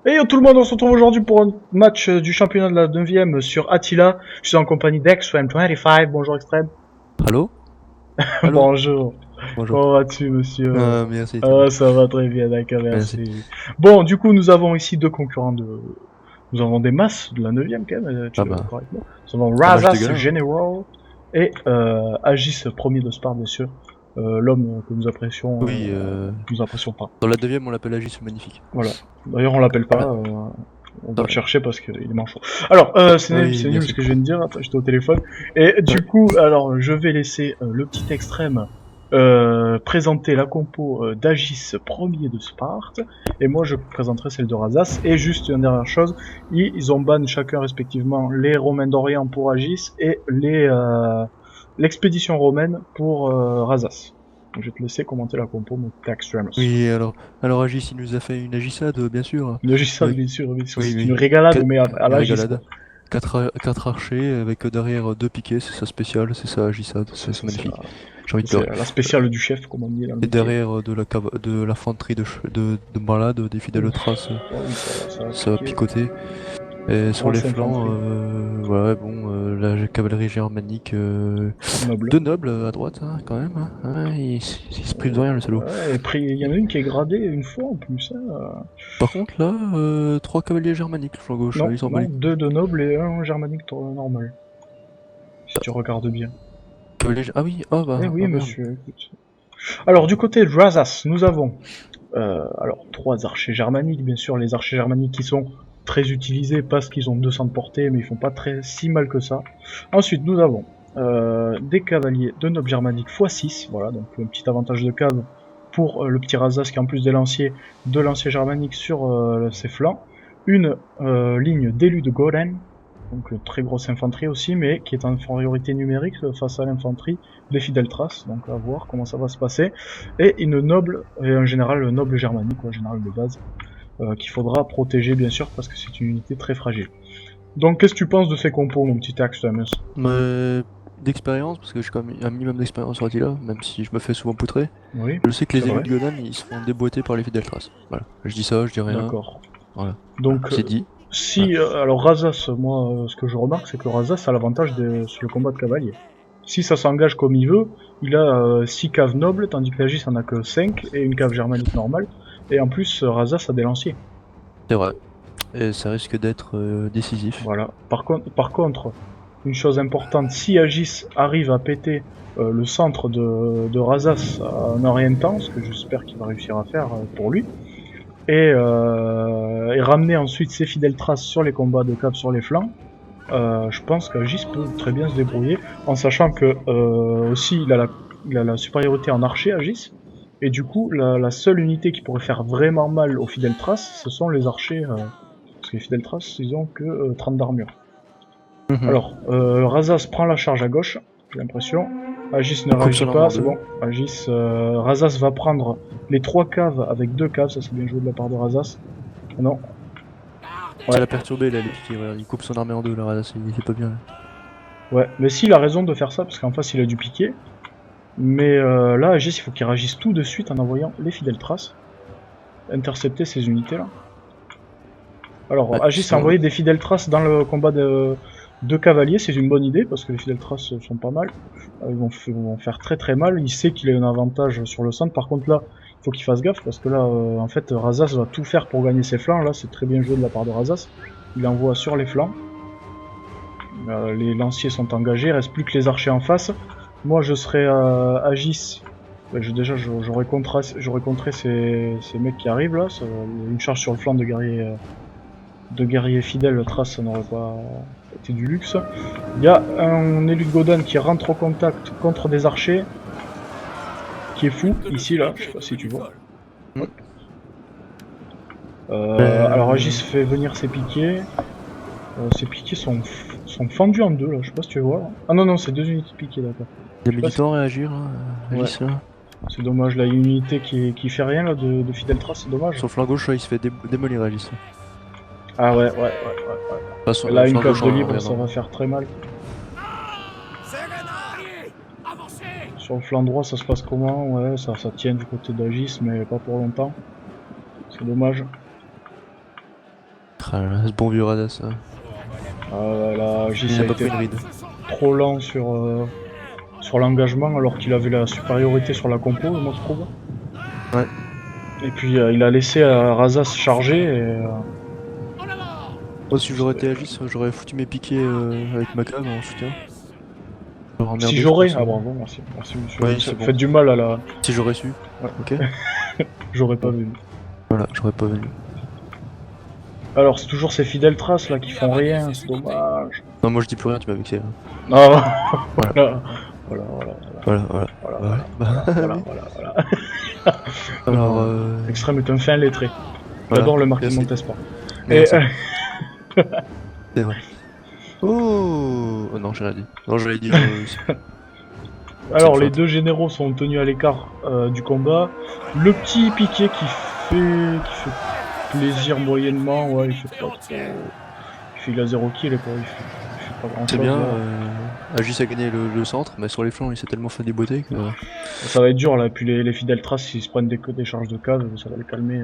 Et yo tout le monde, on se retrouve aujourd'hui pour un match du championnat de la 9ème sur Attila. Je suis en compagnie d'Extreme25. Bonjour Extreme. Allô? Allô? Bonjour. Bonjour. Comment vas-tu, monsieur? Merci, très bien. Ça va très bien, d'accord, Merci. merci. Bon, du coup, nous avons ici deux concurrents de... Nous avons des masses de la 9ème quand même, tu Ah es bah, d'accord avec moi. Nous avons fromage de Razas gars, hein. General et Agis premier de Spar, bien sûr. L'homme que Oui, nous apprécions pas. dans la 9ème, on l'appelle Agis, c'est magnifique. Voilà. D'ailleurs, on l'appelle pas. Ah, On va le ouais. chercher parce qu'il est manchot. Alors, Oui, c'est bien nul ce sûr. que je viens de dire. Attends, j'étais au téléphone. Et Ouais. du coup, alors, je vais laisser le petit extrême présenter la compo d'Agis premier de Sparte. Et moi, je présenterai celle de Razas. Et juste une dernière chose, ils ont ban chacun respectivement les Romains d'Orient pour Agis et l'expédition romaine pour Razas. Donc, je vais te laisser commenter la compo, mon petit Extremus. Oui, alors Agis, il nous a fait une agissade, bien sûr. Une Agissade, Avec, bien sûr, oui, c'est une oui. régalade, Quatre- mais à Une l'Agis, quoi. régalade. Quatre archers, avec derrière deux piquets, c'est ça spécial, c'est ça, agissade, c'est magnifique. J'ai envie de C'est pleurer. la spéciale du chef, comme on dit dans le Et métier. derrière de l'infanterie de balade, des fidèles Ouf. traces, Oh oui, ça va ça va piquer. picoter. Et sur les Grosse flancs, infanterie. ouais, bon, la cavalerie germanique, Noble. deux nobles à droite, hein, quand même. Hein. Ouais, il se prive de rien, le salaud. Ouais, et puis, il y en a une qui est gradée une fois en plus. Hein. Par contre, là, trois cavaliers germaniques, le flanc gauche, Non, ils s'en bat non, les couilles. deux de noble et un germanique normal. Si tu regardes bien. Ah oui, oh Eh bah, oui, ah merde. monsieur, écoute. Alors, du côté de Razas, nous avons alors trois archers germaniques, bien sûr, les archers germaniques qui sont très utilisés parce qu'ils ont 200 de portée, mais ils font pas très si mal que ça. Ensuite, nous avons des cavaliers de nobles germaniques x6, voilà, donc un petit avantage de cave pour le petit Razas qui en plus des lanciers, de lanciers germaniques sur ses flancs. Une ligne d'élus de Goren, donc très grosse infanterie aussi, mais qui est en infériorité numérique face à l'infanterie des fidèles traces, donc à voir comment ça va se passer. Et une noble, et un général noble germanique, ou un général de base, qu'il faudra protéger bien sûr parce que c'est une unité très fragile. Donc qu'est-ce que tu penses de ces compos, mon petit Axe Thomas? Mais d'expérience, parce que j'ai quand même un minimum d'expérience sur Attila, même si je me fais souvent poutrer, Oui, je sais que c'est les élus vrai. de Gonan, ils se font déboîter par les fidèles traces. Voilà. Je dis ça, je dis rien. D'accord. Voilà. Voilà, Donc c'est dit. Voilà. si alors Razas, moi ce que je remarque c'est que Razas a l'avantage sur le combat de cavalier. Si ça s'engage comme il veut, il a 6 caves nobles, tandis que l'Agis en a que 5 et une cave germanique normale. Et en plus, Razas a des lanciers. C'est vrai. Et ça risque d'être décisif. Voilà. Par contre, une chose importante, si Agis arrive à péter le centre de Razas en un rien de temps, ce que j'espère qu'il va réussir à faire pour lui, et ramener ensuite ses fidèles traces sur les combats de caves sur les flancs, je pense qu'Agis peut très bien se débrouiller, en sachant que aussi il a la supériorité en archer Agis, et du coup la seule unité qui pourrait faire vraiment mal aux fidèles traces, ce sont les archers, parce que les fidèles traces ils ont que 30 d'armure. Mhm. Alors, Razas prend la charge à gauche, j'ai l'impression. Agis ne Coupe réagit son arme pas, en c'est deux. bon. Agis, Razas va prendre les 3 caves avec 2 caves, ça c'est bien joué de la part de Razas. Ah non, Ça ouais, l'a perturbé là, les piquets. Regarde, il coupe son armée en deux là, c'est pas bien. Là. ouais. Mais s'il a raison de faire ça, parce qu'en face il a du piqué. Mais là, Agis, il faut qu'il réagisse tout de suite en envoyant les fidèles traces. Intercepter ces unités là. Ouais, Alors, Agis a sinon, envoyé des fidèles traces dans le combat de cavaliers, c'est une bonne idée, parce que les fidèles traces sont pas mal. Ils vont faire très très mal, il sait qu'il a un avantage sur le centre, par contre là, il faut qu'il fasse gaffe, parce que là, en fait, Razas va tout faire pour gagner ses flancs, là, c'est très bien joué de la part de Razas. Il envoie sur les flancs, les lanciers sont engagés, il reste plus que les archers en face. Moi, je serais Agis, déjà, j'aurais contré ces mecs qui arrivent là, une charge sur le flanc de guerriers fidèles, trace, ça n'aurait pas été du luxe. Il y a un élu de Godin qui rentre au contact contre des archers, qui est fou, ici, là, je sais pas si tu vois. hmm. Hop. Alors Agis fait venir ses piquets. Ses piquets sont fendus en deux, là, je sais pas si tu vois. Ah non, non, c'est deux unités de piquets, d'accord. Il a Je sais mis pas du si... temps à réagir, hein, Ouais, Agis là. c'est dommage, là, il y a une unité qui fait rien, là, de fidèle trace, c'est dommage. Sur le flanc gauche, là, il se fait démolir, Agis. Ah ouais, ouais, ouais, ouais. Pas Et son, là, une flanc cave gauche de en libre, ça regardant. va faire très mal. Sur le flanc droit, ça se passe comment? Ouais, ça tient du côté d'Agis, mais pas pour longtemps. C'est dommage. Ah là là, ce bon vieux Radas. Là, Gis Il a n'a pas été pris une ride. trop lent sur l'engagement alors qu'il avait la supériorité sur la compo, moi je trouve. Ouais. Et puis il a laissé Razas charger et Moi, si j'aurais été Agis, j'aurais foutu mes piquets avec ma cave en soutien. J'aurais si emmerdé, je j'aurais, pense. ah bravo, merci, merci monsieur, Oui, c'est bon. faites du mal à la, Si j'aurais su. ouais, Ok. j'aurais pas Bon, vu. voilà, j'aurais pas venu. Alors c'est toujours ces fidèles traces là qui font rien, c'est dommage. Non, moi je dis plus rien, tu m'as vexé là. Ah, Voilà, voilà, voilà, voilà, voilà, voilà. voilà, Bah, voilà, ouais. Bah, voilà, oui. voilà, voilà. Alors, Non, Extrême est un fin lettré. Il voilà. adore le marquis de Merci. Montespan. Et Merci. C'est vrai. Oh, oh non, j'ai rien dit. Non, j'allais dire, c'est une alors les feinte. deux généraux sont tenus à l'écart du combat. Le petit piqué qui fait plaisir moyennement, ouais, il fait pas trop. Il a 0 kill quoi, il fait pas grand C'est chose bien, là. Agis a gagné le centre, mais sur les flancs, il s'est tellement fait déboîter que. Ça va être dur là, puis les fidèles traces s'ils se prennent des charges de case, ça va les calmer.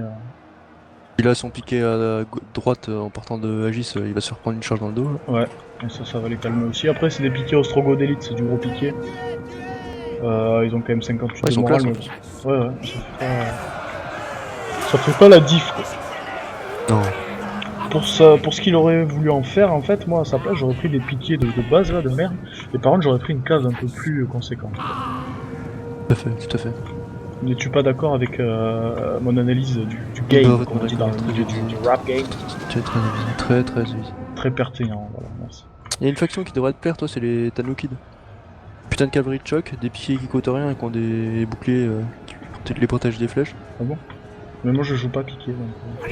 Il a son piqué à droite en partant de Agis, il va se faire prendre une charge dans le dos. Là. Ouais, et ça va les calmer aussi. Après c'est des piqués Ostrogoth d'élite, c'est du gros piqué. Ils ont quand même 58 Ouais, ils de sont morale, classe en mais plus. bon. Ouais, ça fait pas la diff quoi. Non. Pour ce qu'il aurait voulu en faire, en fait, moi à sa place j'aurais pris des piquets de base là, de merde, et par contre j'aurais pris une case un peu plus conséquente. Tout à fait, tout à fait. N'es-tu pas d'accord avec mon analyse du game, comme Complètement on dit dans d'accord, le très milieu avisé. du rap game? Très avisé, très avisé. Très pertinent, voilà, merci. Il y a une faction qui devrait te plaire, toi, c'est les Tanookids. Putain de cavalerie de choc, des piquets qui coûtent rien et qui ont des boucliers qui les protègent des flèches. Ah bon? Mais moi je joue pas piqué, donc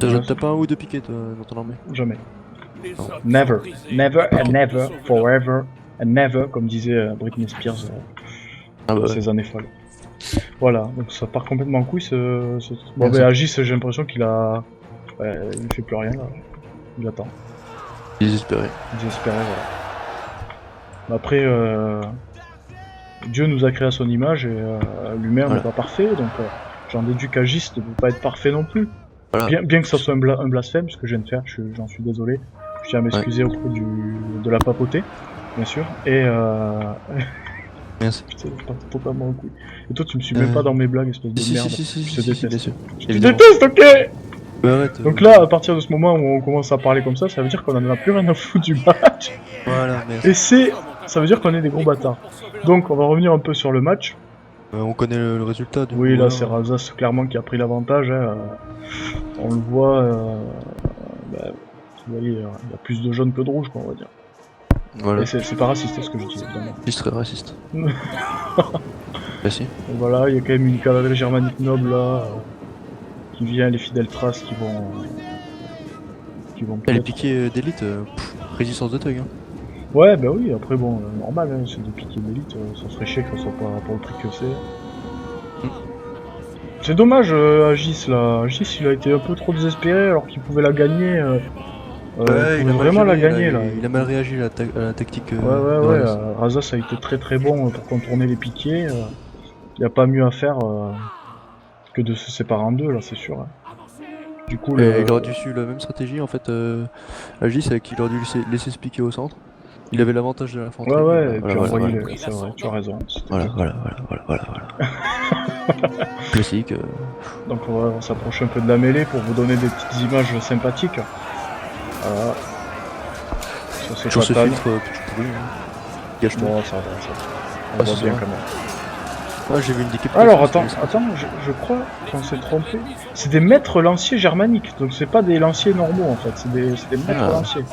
T'as pas un ou deux piquets, toi, dans ton armée? jamais. Non. Never. Never and never, forever and never, comme disait Britney Spears Ah bah dans ouais. ses années folles. Voilà, donc ça part complètement en couille Bon ben Merci. Agis, j'ai l'impression qu'il a... Ouais, il fait plus rien là. Il attend. Désespéré. Désespéré, voilà. Après, Dieu nous a créé à son image et l'humain n'est Voilà. pas parfait, donc j'en déduis qu'Agis ne peut pas être parfait non plus. Voilà. Bien que ça soit un blasphème, ce que je viens de faire, j'en suis désolé. Je tiens à Ouais. m'excuser auprès de la papauté, bien sûr. Et Merci. putain, ça part totalement en couille. Et toi, tu me suis même pas dans mes blagues, espèce de Si, merde. Je te si, bien déteste. sûr. Je te Évidemment. déteste, ok. Bah arrête. Donc là, à partir de ce moment où on commence à parler comme ça veut dire qu'on en a plus rien à foutre du match. Voilà, Et merci. ça veut dire qu'on est des gros bâtards. Donc, on va revenir un peu sur le match. On connaît le résultat, du coup, Oui, là, voilà. c'est Razas clairement qui a pris l'avantage. Hein. On le voit. Bah, vous voyez, il y a plus de jaune que de rouge, quoi, on va dire. Voilà. Et c'est pas raciste ce que je dis, évidemment. Je suis très raciste. Bah si. Donc voilà, il y a quand même une cavalerie germanique noble là, qui vient, les fidèles traces qui vont Les peut-être. piquets d'élite, résistance de thug, hein. Ouais, bah oui, après bon, normal, hein, c'est des piquets d'élite, ça serait chier que ça soit pas le prix que c'est. Mm. C'est dommage, Agis là. Agis il a été un peu trop désespéré alors qu'il pouvait la gagner. Il Ouais, pouvait vraiment la gagner là. il a mal réagi à la tactique Ouais, de Razas. Razas a été très bon pour contourner les piquets. Il n'y a pas mieux à faire que de se séparer en deux là, c'est sûr. Hein. Du coup, Et il aurait dû suivre la même stratégie en fait. Agis, c'est qu'il aurait dû laisser se piquer au centre. Il avait l'avantage de l'infanterie. et puis c'est vrai, tu as raison. Voilà. Classique. Donc on va s'approcher un peu de la mêlée pour vous donner des petites images sympathiques. Voilà. Ça c'est Sur ce Tatane. filtre, tout pourri. Hein. Gâche tout. Bon, ça va. On Ah, voit c'est bien vrai. quand même. Ah, j'ai vu une équipe. Alors attends, je crois qu'on s'est trompé. C'est des maîtres lanciers germaniques, donc c'est pas des lanciers normaux en fait, c'est des maîtres Ah. lanciers.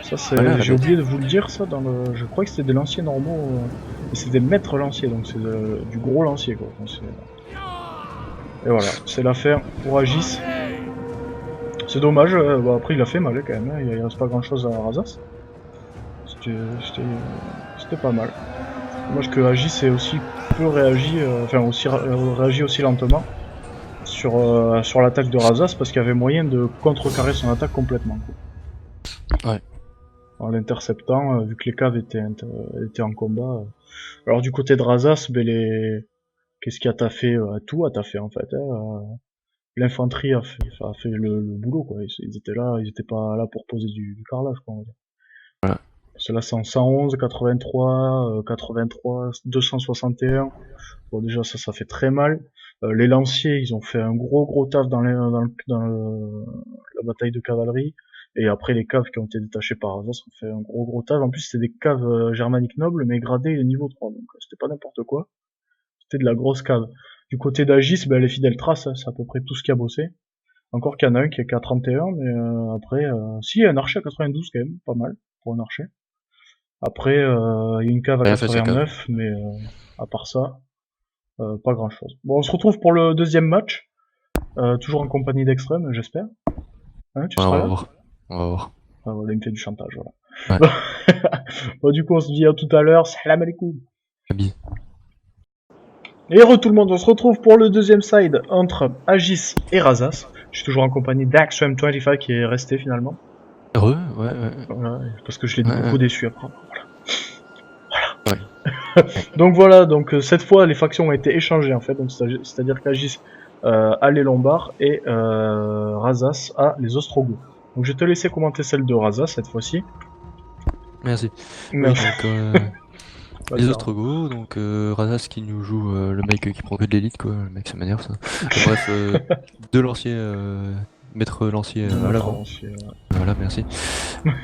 Ça c'est, Voilà, j'ai bête. oublié de vous le dire ça dans le. Je crois que c'était des lanciers normaux, et c'est des maîtres lanciers, donc c'est du gros lancier quoi. Donc, et voilà, c'est l'affaire pour Agis. C'est dommage, bon, après il a fait mal quand même, hein, il reste pas grand chose à Razas. C'était pas mal. Dommage que Agis ait aussi peu réagi, réagi aussi lentement sur l'attaque de Razas parce qu'il y avait moyen de contrecarrer son attaque complètement. Quoi. Ouais. En l'interceptant, vu que les caves étaient en combat. Alors du côté de Razas, qu'est-ce qu'il a taffé Tout a taffé en fait. Hein, l'infanterie a fait le boulot, quoi. Ils étaient là, ils étaient pas là pour poser du carrelage, quoi, on va dire. Voilà. Parce que là, c'est en 111, 83, 83, 261. Bon, déjà, ça fait très mal. Les lanciers, ils ont fait un gros taf la bataille de cavalerie. Et après, les caves qui ont été détachées par Arthas ont fait un gros taf. En plus, c'était des caves germaniques nobles, mais gradées niveau 3. Donc, c'était pas n'importe quoi. C'était de la grosse cave. Du côté d'Agis, ben, les fidèles traces, hein, c'est à peu près tout ce qui a bossé. Encore qu'il y en a un qui est qu'à 31, mais après, si, il y a un archer à 92 quand même, pas mal pour un archer. Après, il y a une cave à Rien fait sa cave. 89, mais à part ça, pas grand chose. Bon, on se retrouve pour le deuxième match, toujours en compagnie d'Extrême, j'espère. Hein, tu Ouais, on seras va là? voir. On va voir. Ah, voilà, il me fait du chantage, voilà. Ouais. Bon, du coup, on se dit à tout à l'heure, salam alaikum. Bise. Et re tout le monde, on se retrouve pour le deuxième side entre Agis et Razas. Je suis toujours en compagnie d'Axtreme 25 qui est resté finalement. Heureux, ouais, ouais. Voilà, parce que je l'ai Ouais, beaucoup ouais. déçu après. Ouais. Donc voilà, donc cette fois les factions ont été échangées en fait, donc c'est-à-dire qu'Agis a les Lombards et Razas a les Ostrogoths. Donc je vais te laisser commenter celle de Razas cette fois-ci. Merci. Oui, Merci. donc les Ostrogoths, donc Razas qui nous joue le mec qui prend que de l'élite, quoi. Le mec, ça m'énerve ça. Bref, deux lanciers, maître lancier à l'avant. Voilà, merci.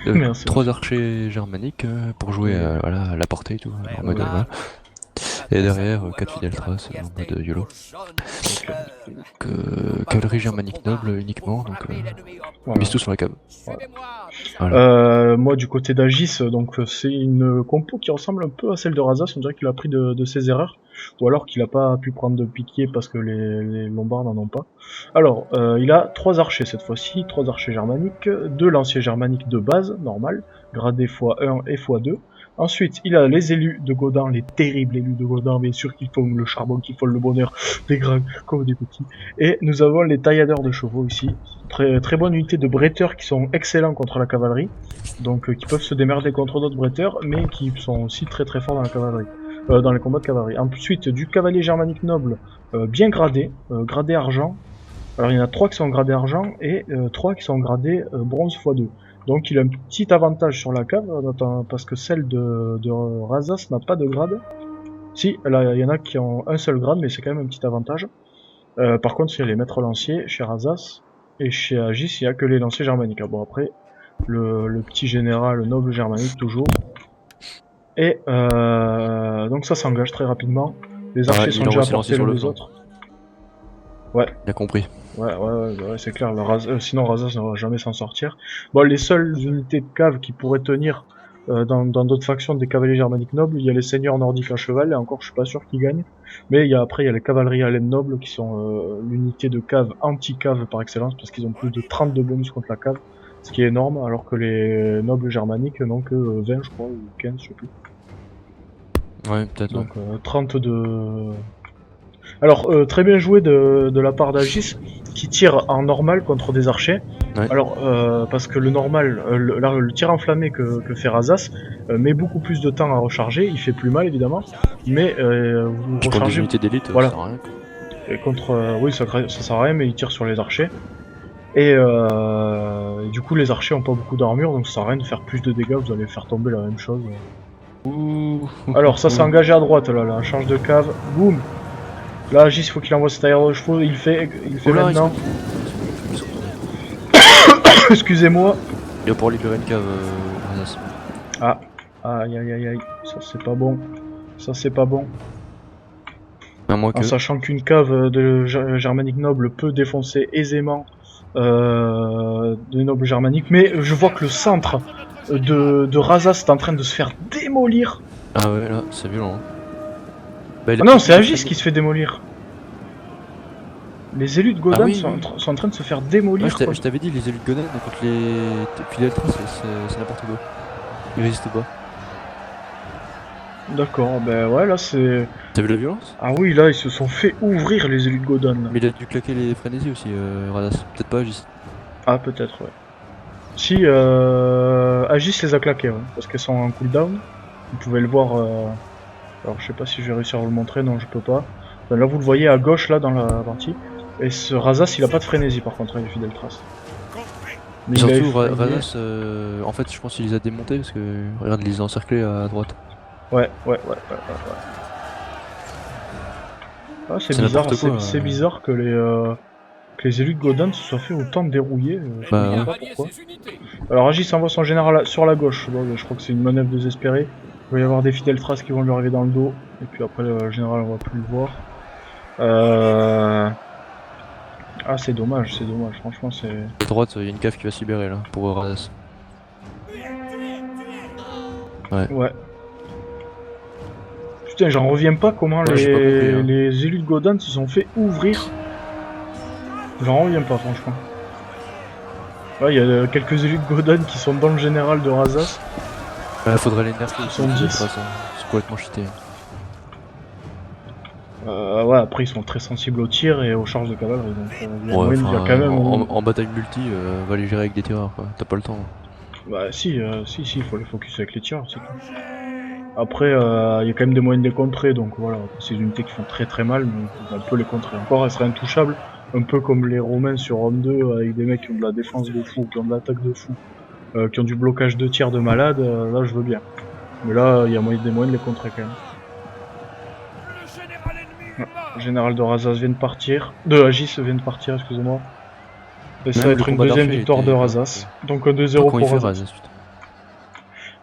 Merci. Trois archers germaniques pour jouer Oui. voilà, à la portée et tout, en mode Oui. voilà. Et derrière, 4 fidèles traces en mode YOLO. Ok. Cavalerie germanique noble uniquement, donc Voilà. mise tout sur la cave. Voilà. Voilà. Moi du côté d'Agis, donc c'est une compo qui ressemble un peu à celle de Razas, on dirait qu'il a pris de ses erreurs, ou alors qu'il a pas pu prendre de piquier parce que les Lombards n'en ont pas. Alors, il a 3 archers cette fois-ci, 3 archers germaniques, 2 lanciers germaniques de base, normal, gradés x1 et x2. Ensuite, il a les élus de Godin, les terribles élus de Godin, bien sûr, qui font le charbon, qui font le bonheur, des grands comme des petits. Et nous avons les tailladeurs de chevaux ici, très bonne unité de bretteurs qui sont excellents contre la cavalerie, donc qui peuvent se démerder contre d'autres bretteurs, mais qui sont aussi très forts dans la cavalerie, dans les combats de cavalerie. Ensuite, du cavalier germanique noble bien gradé, gradé argent. Alors il y en a 3 qui sont gradés argent et 3 qui sont gradés bronze x2. Donc il a un petit avantage sur la cave, parce que celle de Razas n'a pas de grade. Si, là il y en a qui ont un seul grade, mais c'est quand même un petit avantage. Par contre, il y a les maîtres lanciers chez Razas, et chez Agis, il y a que les lanciers germaniques. Ah, bon, après, le petit général, le noble germanique, toujours. Et donc ça s'engage très rapidement. Les archers sont déjà à portée l'un des autres. Ouais. Il a compris. Ouais, c'est clair. Sinon, Razas ne va jamais s'en sortir. Bon, les seules unités de cave qui pourraient tenir dans d'autres factions des cavaliers germaniques nobles, il y a les seigneurs nordiques à cheval, et encore je suis pas sûr qu'ils gagnent. Mais après il y a les cavaleries à laine nobles qui sont l'unité de cave anti-cave par excellence, parce qu'ils ont plus de 30 de bonus contre la cave, ce qui est énorme, alors que les nobles germaniques n'ont que 20 je crois, ou 15 je sais plus. Ouais, peut-être. Donc 30 de... Alors très bien joué de la part d'Agis, qui tire en normal contre des archers. Ouais. Alors, parce que le normal, le tir enflammé que fait Razas met beaucoup plus de temps à recharger, il fait plus mal évidemment, mais vous pour des rechargez... unités d'élite, voilà. ça sert à rien. Et contre... oui, ça sert à rien, mais il tire sur les archers. Et du coup, les archers ont pas beaucoup d'armure, donc ça sert à rien de faire plus de dégâts, vous allez faire tomber la même chose. Alors, ça s'est engagé à droite, là, charge de cave, boum. Là, Agis, il faut qu'il envoie ses tailleurs de chevaux, il fait maintenant. Excusez-moi. Il va pouvoir libérer une cave, Razas. Ah, aïe, ça c'est pas bon. Ça c'est pas bon. En sachant qu'une cave de germanique noble peut défoncer aisément des nobles germaniques, mais je vois que le centre de Razas est en train de se faire démolir. Ah ouais, là, c'est violent. Hein. Bah, non, c'est Agis qui se fait démolir. Les élus de Godin sont en train de se faire démolir. Ouais, je t'avais dit, les élus de Godin contre les fidèles traces, c'est n'importe quoi. Ils résistent pas. D'accord, ben ouais, là c'est... T'as vu la violence? Ah oui, là ils se sont fait ouvrir les élus de Godin. Mais il a dû claquer les frénésies aussi, Razas. Peut-être pas Agis. Ah, peut-être, ouais. Si, Agis les a claqués, ouais, parce qu'elles sont en cooldown. Vous pouvez le voir... Alors je sais pas si je vais réussir à vous le montrer, non je peux pas. Ben, là vous le voyez à gauche là dans la partie. Et ce Razas, il a pas de frénésie par contre, il est fidèle trace. Mais surtout, Razas, en fait, je pense qu'il les a démontés parce que regarde, il les a encerclés à droite. Ouais. Ah, c'est bizarre, c'est bizarre que les élus de Godan se soient fait autant dérouiller. Je comprends pas pourquoi. Alors Agis envoie son général sur la gauche. Bon, je crois que c'est une manœuvre désespérée. Il va y avoir des fidèles traces qui vont lui arriver dans le dos. Et puis après, le général, on va plus le voir. Ah, c'est dommage, franchement, c'est... À droite, il y a une cave qui va se libérer là, pour Razas. Ouais. Putain, j'en reviens pas comment les élus de Godan se sont fait ouvrir. J'en reviens pas, franchement. Ouais, il y a quelques élus de Godan qui sont dans le général de Razas. Faudrait les nerfs, ils sont 10. C'est complètement cheaté. Ouais, après ils sont très sensibles au tir et aux charges de cavalerie, donc il y a quand même... En bataille multi, va les gérer avec des tireurs, quoi. T'as pas le temps. Bah si, il faut les focus avec les tireurs, c'est tout. Après, il y a quand même des moyens de les contrer, donc voilà, ces unités qui font très très mal, mais on peut les contrer. Encore, elles seraient intouchables, un peu comme les Romains sur Rome 2, avec des mecs qui ont de la défense de fou, qui ont de l'attaque de fou, qui ont du blocage de tir de malade, là je veux bien. Mais là, il y a des moyens de les contrer quand même. Le général de Razas vient de partir, de Agis vient de partir, excusez-moi. Et ça va être une deuxième victoire de Razas, donc 2-0 pour Razas.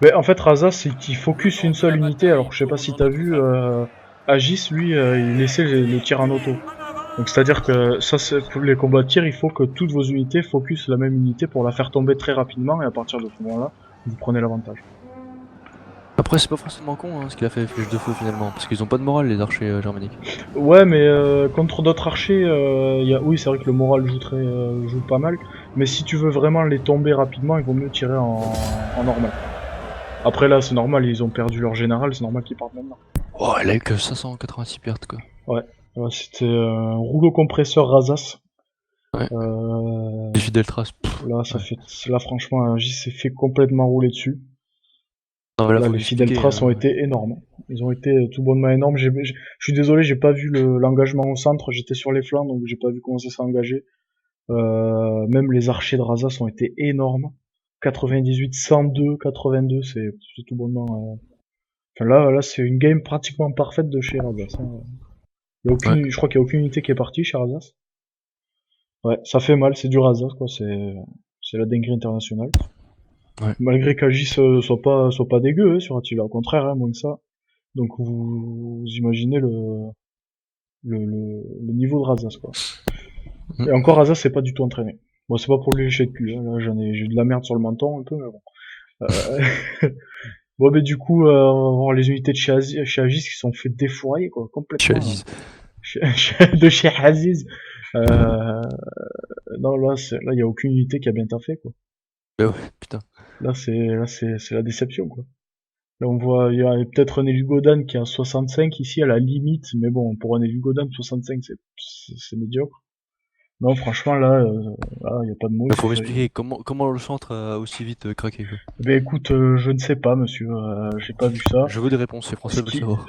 Mais en fait, Razas, il focus une seule unité, alors je sais pas si t'as vu, Agis, lui, il laissait les tirs en auto. Donc c'est-à-dire que ça, pour les combats de tir, il faut que toutes vos unités focus la même unité pour la faire tomber très rapidement, et à partir de ce moment-là, vous prenez l'avantage. Après, c'est pas forcément con hein, ce qu'il a fait Flèche de Feu finalement, parce qu'ils ont pas de morale les archers germaniques. Ouais, mais contre d'autres archers, oui, c'est vrai que le moral joue pas mal, mais si tu veux vraiment les tomber rapidement, il vaut mieux tirer en normal. Après là, c'est normal, ils ont perdu leur général, c'est normal qu'ils partent maintenant. Oh, elle a eu que 586 pertes quoi. Ouais, c'était un rouleau compresseur Razas. Ouais. Les fidèles traces. Là, franchement, J s'est fait complètement rouler dessus. Non, là, les fidèles traces ont été énormes. Ils ont été tout bonnement énormes. Je suis désolé, j'ai pas vu l'engagement au centre. J'étais sur les flancs, donc j'ai pas vu comment ça s'est engagé. Même les archers de Razas ont été énormes. 98, 102, 82, c'est tout bonnement. Enfin là, c'est une game pratiquement parfaite de chez Razas. Hein. Je crois qu'il y a aucune unité qui est partie chez Razas. Ouais, ça fait mal, c'est du Razas, quoi. C'est la dinguerie internationale. Ouais. Malgré qu'Agis soit pas dégueu hein, sur Attila, au contraire, hein, moins que ça. Donc vous imaginez le niveau de Razas, quoi. Et encore Razas, c'est pas du tout entraîné. Bon, c'est pas pour lui lécher de cul, hein. Là j'ai de la merde sur le menton un peu, mais bon. Bon, mais du coup, on va voir les unités de chez Agis qui sont fait défourailler, quoi, complètement. De chez Aziz. Non, là, il y a aucune unité qui a bien taffé, quoi. Bah ouais, putain. Là, c'est la déception, quoi. Là, on voit, il y a peut-être un élu Godan qui a 65 ici, à la limite, mais bon, pour un élu Godan, 65, c'est médiocre. Non, franchement, là, il y a pas de mots. Il faut m'expliquer comment le centre a aussi vite craqué, quoi. Ben écoute, je ne sais pas, monsieur, j'ai pas vu ça. Je veux des réponses, les Français veulent savoir.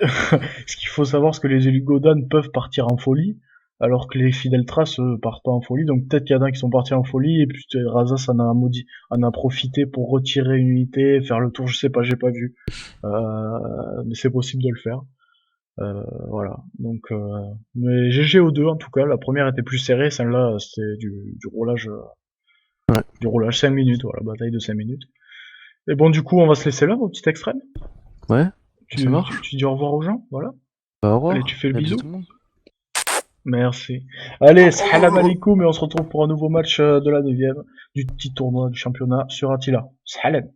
Ce qu'il faut savoir, c'est que les élus Godan peuvent partir en folie, alors que les fidèles traces partent pas en folie, donc peut-être qu'il y en a qui sont partis en folie, et puis Razas en a profité pour retirer une unité, faire le tour, je sais pas, j'ai pas vu. Mais c'est possible de le faire. Voilà. Donc, mais GG aux deux en tout cas. La première était plus serrée, celle-là c'était du roulage, du roulage 5 minutes. Voilà, bataille de 5 minutes. Et bon, du coup, on va se laisser là, mon petit extrême. Ouais. Ça marche. Tu dis au revoir aux gens, voilà. Bah, au revoir. Allez, tu fais le bisou. Merci. Allez, salam alaikum, et on se retrouve pour un nouveau match de la 9ème du petit tournoi du championnat sur Attila. Salam.